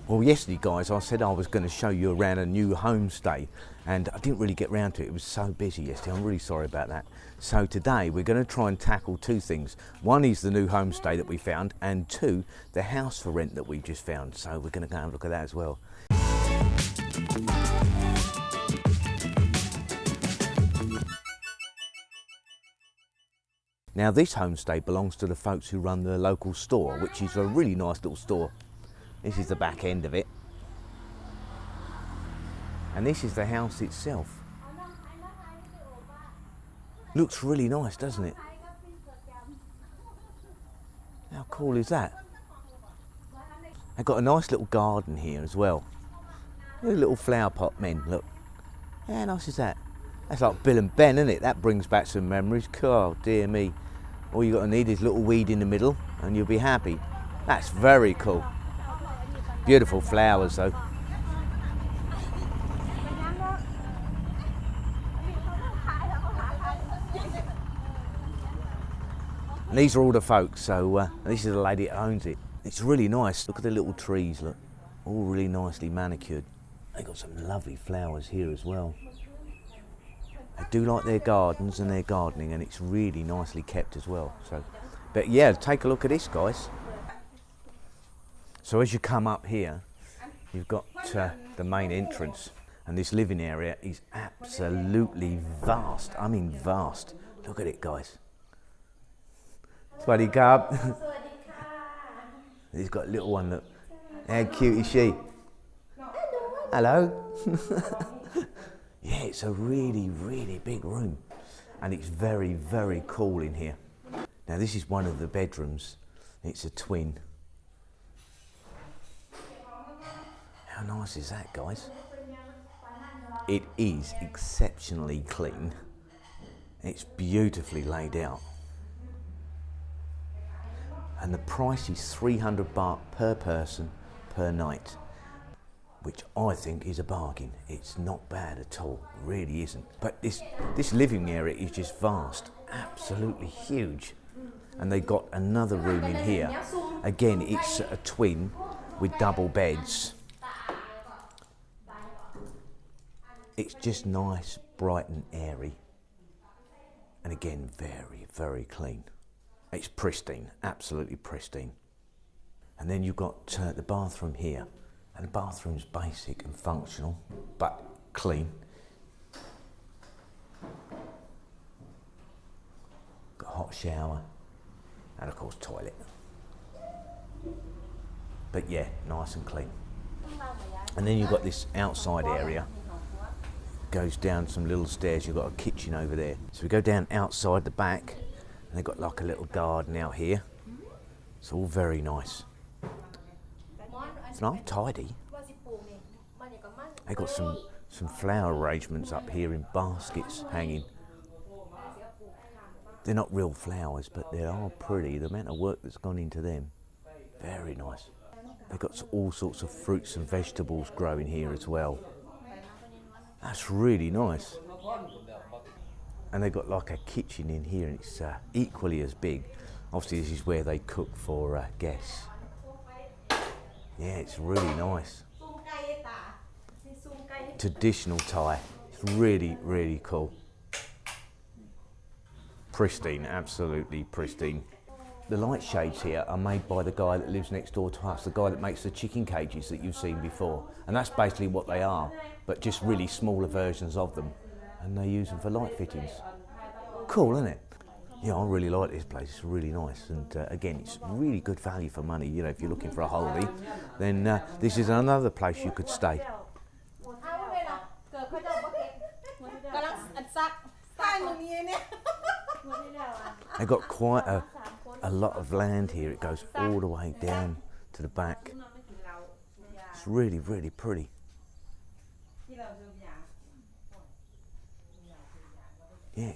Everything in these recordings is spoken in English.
Well, yesterday, guys, I said I was going to show you around a new homestay, and I didn't really get round to it. It was so busy yesterday. I'm really sorry about that. So today we're going to try and tackle two things. One is the new homestay that we found, and two, the house for rent that we just found. So we're going to go and look at that as well. Now, this homestay belongs to the folks who run the local store, which is a really nice little store. This is the back end of it. And this is the house itself. Looks really nice, doesn't it? How cool is that? They've got a nice little garden here as well. Little flower pot men, look. How nice is that? That's like Bill and Ben, isn't it? That brings back some memories. Oh, dear me. All you got to need is a little weed in the middle and you'll be happy. That's very cool. Beautiful flowers though. And these are all the folks, so this is the lady that owns it. It's really nice. Look at the little trees, look. All really nicely manicured. They've got some lovely flowers here as well. They do like their gardens and their gardening, and it's really nicely kept as well. So, but yeah, take a look at this, guys. So as you come up here, you've got the main entrance, and this living area is absolutely vast. I mean vast. Look at it, guys. Swaddy Cub. He's got a little one, look. How cute is she? Hello. Yeah, it's a really, really big room, and it's very, very cool in here. Now this is one of the bedrooms. It's a twin. How nice is that, guys? It is exceptionally clean. It's beautifully laid out. And the price is 300 baht per person per night, which I think is a bargain. It's not bad at all, it really isn't. But this living area is just vast, absolutely huge. And they've got another room in here. Again, it's a twin with double beds. It's just nice, bright and airy. And again, very, very clean. It's pristine, absolutely pristine. And then you've got the bathroom here. And the bathroom's basic and functional, but clean. Got a hot shower, and of course toilet. But yeah, nice and clean. And then you've got this outside area. Goes down some little stairs, you've got a kitchen over there. So we go down outside the back, and they've got like a little garden out here. It's all very nice. It's not tidy. They've got some flower arrangements up here in baskets hanging. They're not real flowers, but they are pretty. The amount of work that's gone into them, very nice. They've got all sorts of fruits and vegetables growing here as well. That's really nice. And they've got like a kitchen in here, and it's equally as big. Obviously this is where they cook for guests. Yeah, it's really nice. Traditional Thai. It's really, really cool. Pristine, absolutely pristine. The light shades here are made by the guy that lives next door to us, the guy that makes the chicken cages that you've seen before. And that's basically what they are, but just really smaller versions of them. And they use them for light fittings. Cool, isn't it? Yeah, I really like this place. It's really nice, and again, it's really good value for money. You know, if you're looking for a holiday, then this is another place you could stay. They've got quite a lot of land here. It goes all the way down to the back. It's really, really pretty. Yeah,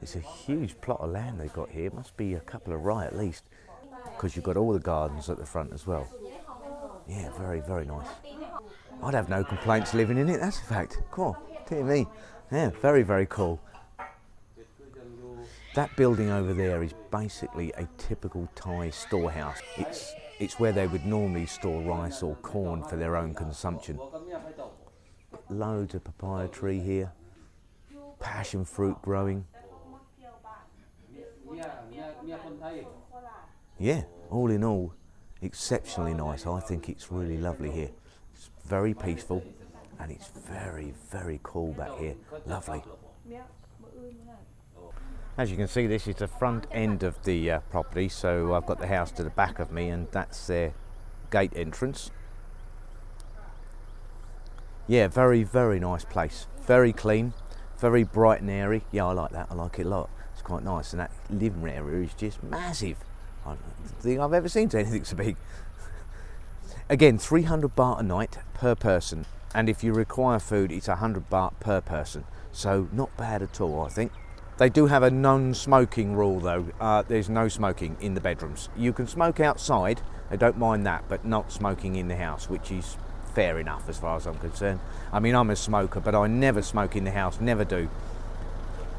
it's a huge plot of land they've got here. It must be a couple of rai at least, because you've got all the gardens at the front as well. Yeah, very, very nice. I'd have no complaints living in it, that's a fact. Cool, dear me. Yeah, very, very cool. That building over there is basically a typical Thai storehouse. It's It's where they would normally store rice or corn for their own consumption. Loads of papaya tree here, passion fruit growing. Yeah, all in all, exceptionally nice. I think it's really lovely here. It's very peaceful and it's very, very cool back here. Lovely. As you can see, this is the front end of the property, so I've got the house to the back of me and that's their gate entrance. Yeah, very, very nice place. Very clean, very bright and airy. Yeah, I like that. I like it a lot. It's quite nice, and that living area is just massive. I don't think I've ever seen anything so big. Again, 300 baht a night per person, and if you require food, it's 100 baht per person. So not bad at all, I think. They do have a non-smoking rule though. There's no smoking in the bedrooms. You can smoke outside, they don't mind that, but not smoking in the house, which is fair enough as far as I'm concerned. I mean, I'm a smoker, but I never smoke in the house, never do.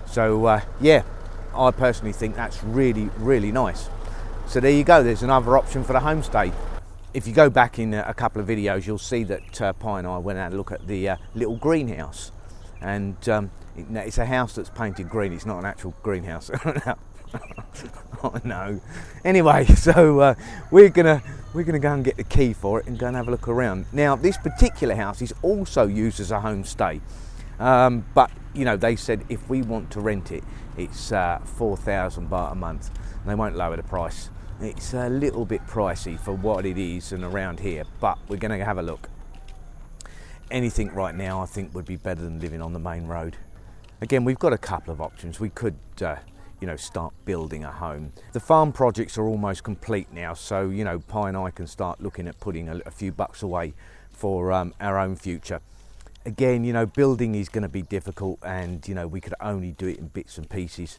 So yeah, I personally think that's really, really nice. So there you go, there's another option for the homestay. If you go back in a couple of videos, you'll see that Pi and I went out to look at the little greenhouse. And it's a house that's painted green, it's not an actual greenhouse. Oh no. Anyway, so we're gonna go and get the key for it and go and have a look around. Now, this particular house is also used as a homestay, but you know, they said if we want to rent it, it's 4,000 baht a month, and they won't lower the price. It's a little bit pricey for what it is and around here, but we're going to have a look. Anything right now I think would be better than living on the main road. Again, we've got a couple of options. We could you know, start building a home. The farm projects are almost complete now, so you know, Pi and I can start looking at putting a few bucks away for our own future. Again, you know, building is going to be difficult, and you know, we could only do it in bits and pieces.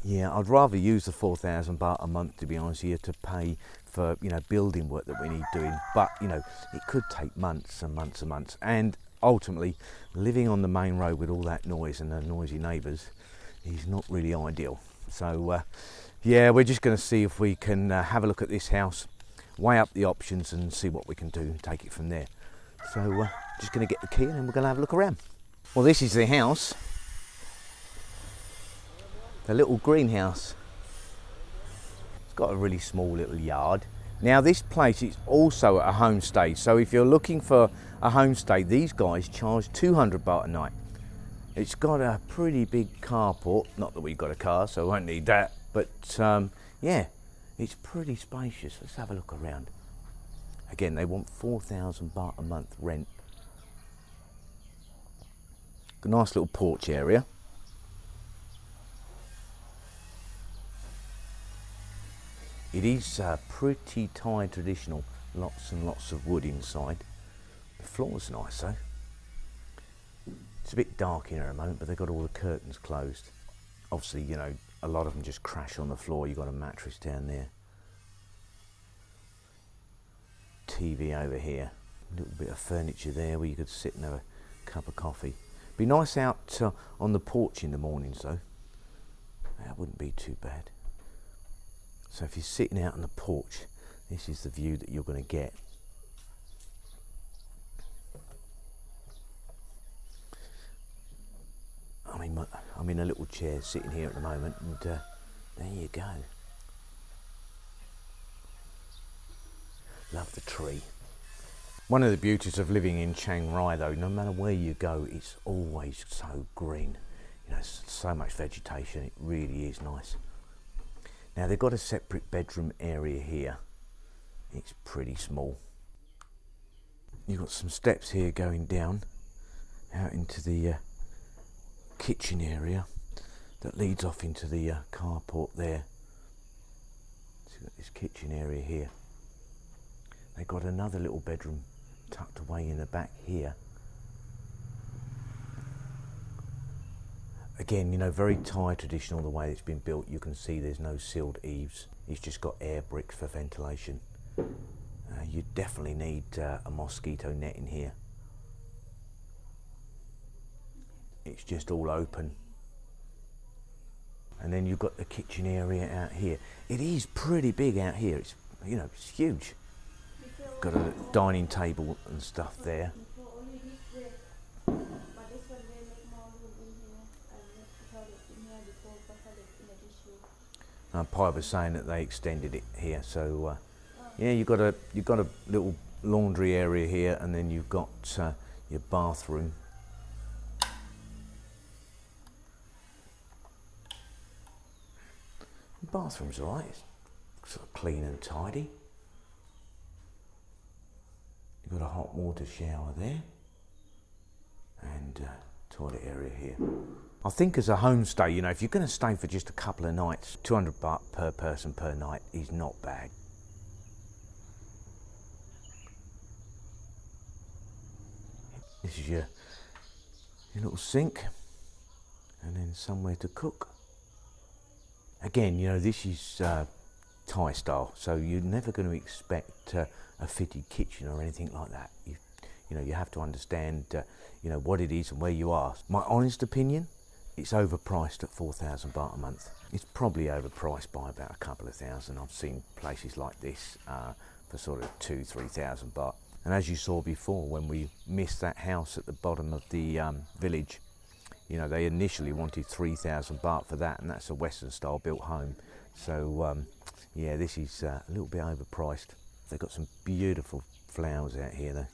Yeah, I'd rather use the 4,000 baht a month, to be honest here, to pay for, you know, building work that we need doing. But you know, it could take months and months and months, and ultimately living on the main road with all that noise and the noisy neighbours is not really ideal. So yeah, we're just going to see if we can have a look at this house, weigh up the options and see what we can do and take it from there. So just going to get the key and then we're going to have a look around. Well, this is the house, the little greenhouse. It's got a really small little yard. Now this place is also a homestay, so if you're looking for a homestay, these guys charge 200 baht a night. It's got a pretty big carport, not that we've got a car, so I won't need that, but yeah, it's pretty spacious. Let's have a look around. Again, they want 4,000 baht a month rent. A nice little porch area. It is pretty Thai traditional, lots and lots of wood inside. The floor's nice though. It's a bit dark in here at the moment, but they've got all the curtains closed. Obviously, you know, a lot of them just crash on the floor. You've got a mattress down there. TV over here. A little bit of furniture there where you could sit and have a cup of coffee. Be nice out on the porch in the mornings though. That wouldn't be too bad. So if you're sitting out on the porch, this is the view that you're going to get. I'm in a little chair sitting here at the moment, and there you go. Love the tree. One of the beauties of living in Chiang Rai though, no matter where you go, it's always so green. You know, so much vegetation, it really is nice. Now they've got a separate bedroom area here. It's pretty small. You've got some steps here going down out into the kitchen area that leads off into the carport there. So you've got this kitchen area here. They've got another little bedroom tucked away in the back here. Again, you know, very Thai traditional the way it's been built. You can see there's no sealed eaves. It's just got air bricks for ventilation. You definitely need a mosquito net in here. It's just all open. And then you've got the kitchen area out here. It is pretty big out here. It's you know, it's huge. Got a dining table and stuff there. Pi was saying that they extended it here, so yeah, you've got a little laundry area here, and then you've got your bathroom. The bathroom's alright, it's sort of clean and tidy. You've got a hot water shower there, and toilet area here. I think as a homestay, you know, if you're going to stay for just a couple of nights, 200 baht per person per night is not bad. This is your little sink, and then somewhere to cook. Again, you know, this is Thai style, so you're never going to expect a fitted kitchen or anything like that. You know, you have to understand, you know, what it is and where you are. My honest opinion, it's overpriced at 4,000 baht a month. It's probably overpriced by about a couple of thousand. I've seen places like this for sort of 2,000-3,000 baht. And as you saw before, when we missed that house at the bottom of the village, you know, they initially wanted 3,000 baht for that, and that's a Western style built home. So yeah, this is a little bit overpriced. They've got some beautiful flowers out here though.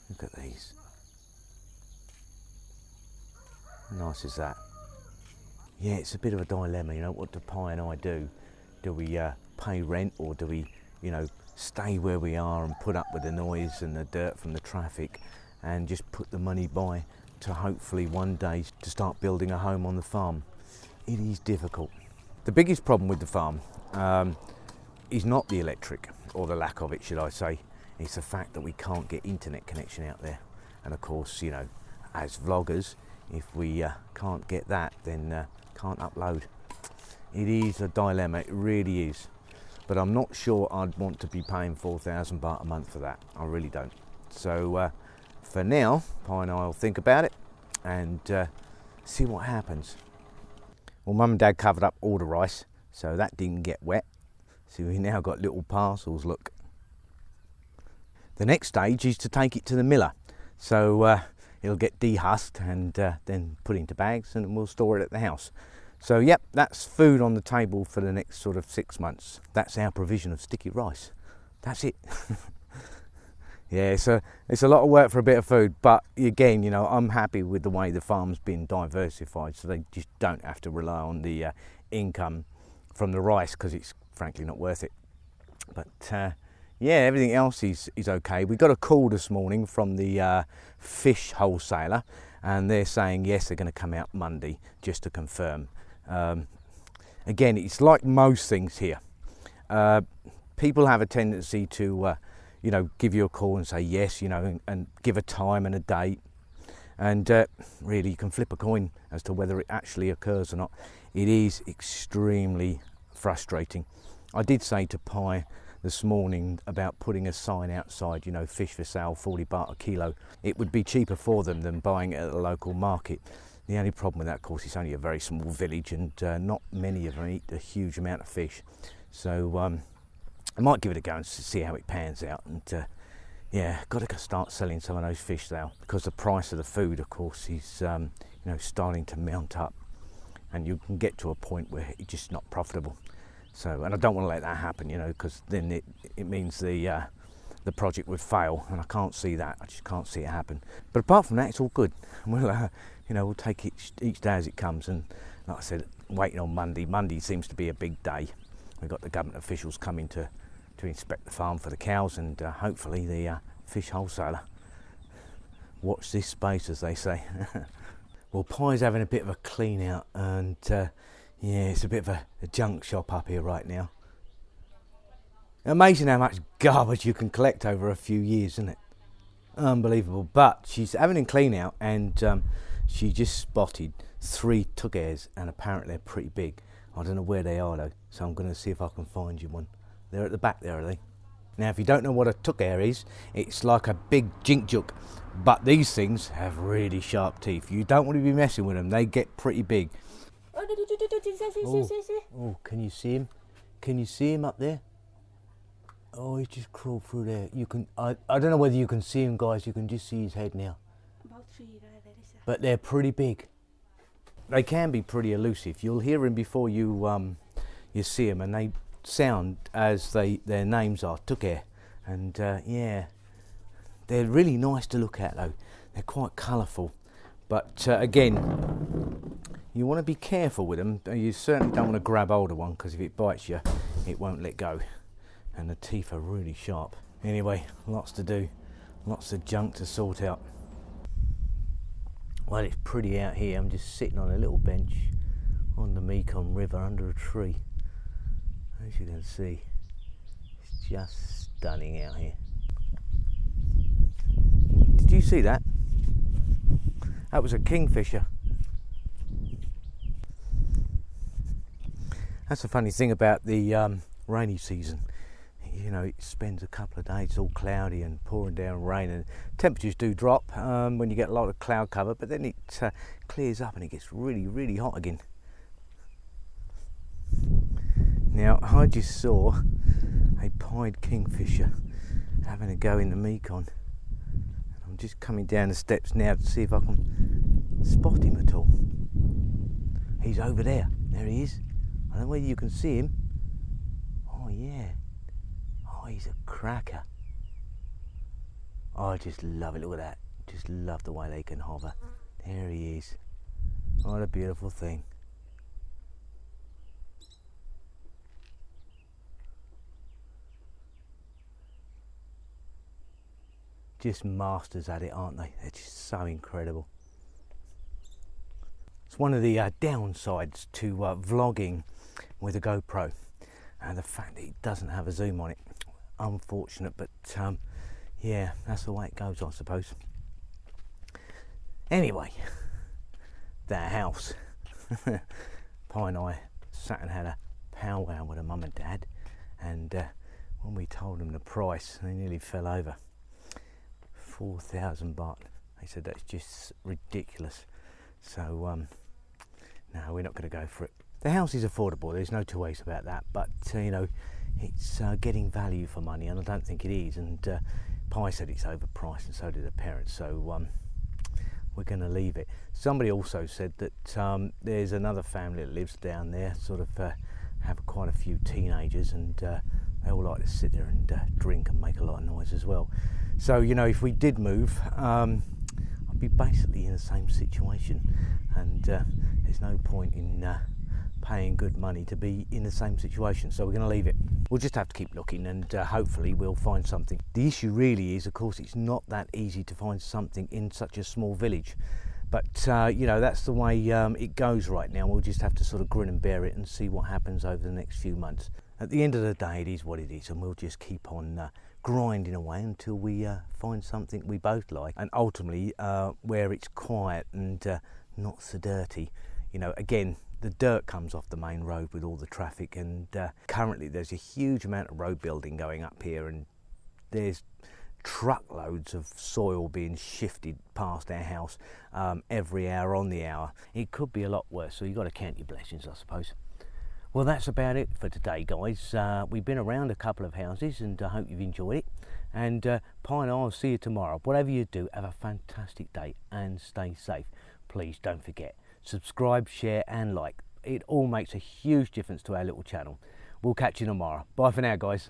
Look at these. How nice is that? Yeah, it's a bit of a dilemma, you know, what do Pi and I do? Do we pay rent, or do we, you know, stay where we are and put up with the noise and the dirt from the traffic and just put the money by to hopefully one day to start building a home on the farm? It is difficult. The biggest problem with the farm is not the electric, or the lack of it, should I say. It's the fact that we can't get internet connection out there. And of course, you know, as vloggers, if we can't get that, then can't upload. It is a dilemma, it really is. But I'm not sure I'd want to be paying 4,000 baht a month for that. I really don't. So for now, Pi and I will think about it and see what happens. Well, Mum and Dad covered up all the rice, so that didn't get wet. So we now got little parcels, look. The next stage is to take it to the miller. So it'll get dehusked and then put into bags, and we'll store it at the house. So yep, that's food on the table for the next sort of 6 months. That's our provision of sticky rice. That's it. Yeah, it's a lot of work for a bit of food, but again, you know, I'm happy with the way the farm's been diversified, so they just don't have to rely on the income from the rice, because it's frankly not worth it. But yeah, everything else is okay. We got a call this morning from the fish wholesaler, and they're saying yes, they're going to come out Monday, just to confirm. Again, it's like most things here. People have a tendency to you know, give you a call and say yes, you know, and give a time and a date, and really you can flip a coin as to whether it actually occurs or not. It is extremely frustrating. I did say to Pi this morning about putting a sign outside, you know, fish for sale, 40 baht a kilo. It would be cheaper for them than buying it at the local market. The only problem with that, of course, it's only a very small village, and not many of them eat a huge amount of fish. So I might give it a go and see how it pans out. And yeah, got to start selling some of those fish now, because the price of the food, of course, is you know, starting to mount up, and you can get to a point where it's just not profitable. So, and I don't want to let that happen, you know, because then it means the project would fail, and I can't see that. I just can't see it happen. But apart from that, it's all good. We'll you know, we'll take each day as it comes, and like I said, waiting on Monday. Monday seems to be a big day. We've got the government officials coming to inspect the farm for the cows, and hopefully the fish wholesaler. Watch this space, as they say. Well, Pi's having a bit of a clean out, and yeah, it's a bit of a junk shop up here right now. Amazing how much garbage you can collect over a few years, isn't it? Unbelievable. But she's having a clean out, and she just spotted 3 tugares, and apparently they're pretty big. I don't know where they are though, so I'm going to see if I can find you one. They're at the back there, are they? Now, if you don't know what a tukare is, it's like a big jink-juk, but these things have really sharp teeth. You don't want to be messing with them. They get pretty big. Oh, can you see him? Can you see him up there? Oh, he's just crawled through there. You can, I don't know whether you can see him, guys. You can just see his head now. But they're pretty big. They can be pretty elusive. You'll hear him before you see him, and they sound as their names are, Tuke. And yeah, they're really nice to look at though. They're quite colourful. But again, you want to be careful with them. You certainly don't want to grab hold of one, because if it bites you, it won't let go. And the teeth are really sharp. Anyway, lots to do, lots of junk to sort out. Well, it's pretty out here. I'm just sitting on a little bench on the Mekong River under a tree. As you can see, it's just stunning out here. Did you see that? That was a kingfisher. That's the funny thing about the rainy season. You know, it spends a couple of days all cloudy and pouring down rain, and temperatures do drop when you get a lot of cloud cover, but then it clears up and it gets really, really hot again. Now, I just saw a pied kingfisher having a go in the Mekong. I'm just coming down the steps now to see if I can spot him at all. He's over there. There he is. I don't know whether you can see him. Oh yeah. Oh, he's a cracker. Oh, I just love it. Look at that. Just love the way they can hover. There he is. What a beautiful thing. Just masters at it, aren't they? They're just so incredible. It's one of the downsides to vlogging with a GoPro, and the fact that it doesn't have a zoom on it. Unfortunate, but yeah, that's the way it goes, I suppose. Anyway, that house. Pi and I sat and had a powwow with her mum and dad, and when we told them the price, they nearly fell over. 4,000 baht. They said that's just ridiculous. So no, we're not going to go for it. The house is affordable, there's no two ways about that, but you know, it's getting value for money, and I don't think it is. And Pi said it's overpriced, and so did the parents, so we're going to leave it. Somebody also said that there's another family that lives down there, sort of have quite a few teenagers, and they all like to sit there and drink and make a lot of noise as well. So, you know, if we did move, I'd be basically in the same situation, and there's no point in paying good money to be in the same situation, so we're going to leave it. We'll just have to keep looking, and hopefully we'll find something. The issue really is, of course, it's not that easy to find something in such a small village, but you know, that's the way it goes right now. We'll just have to sort of grin and bear it and see what happens over the next few months. At the end of the day, it is what it is, and we'll just keep on grinding away until we find something we both like, and ultimately where it's quiet and not so dirty. You know, again, the dirt comes off the main road with all the traffic, and currently there's a huge amount of road building going up here, and there's truckloads of soil being shifted past our house every hour on the hour. It could be a lot worse, so you've got to count your blessings, I suppose. Well, that's about it for today, guys. We've been around a couple of houses, and I hope you've enjoyed it. And Pi and I'll see you tomorrow. Whatever you do, have a fantastic day and stay safe. Please don't forget, subscribe, share and like. It all makes a huge difference to our little channel. We'll catch you tomorrow. Bye for now, guys.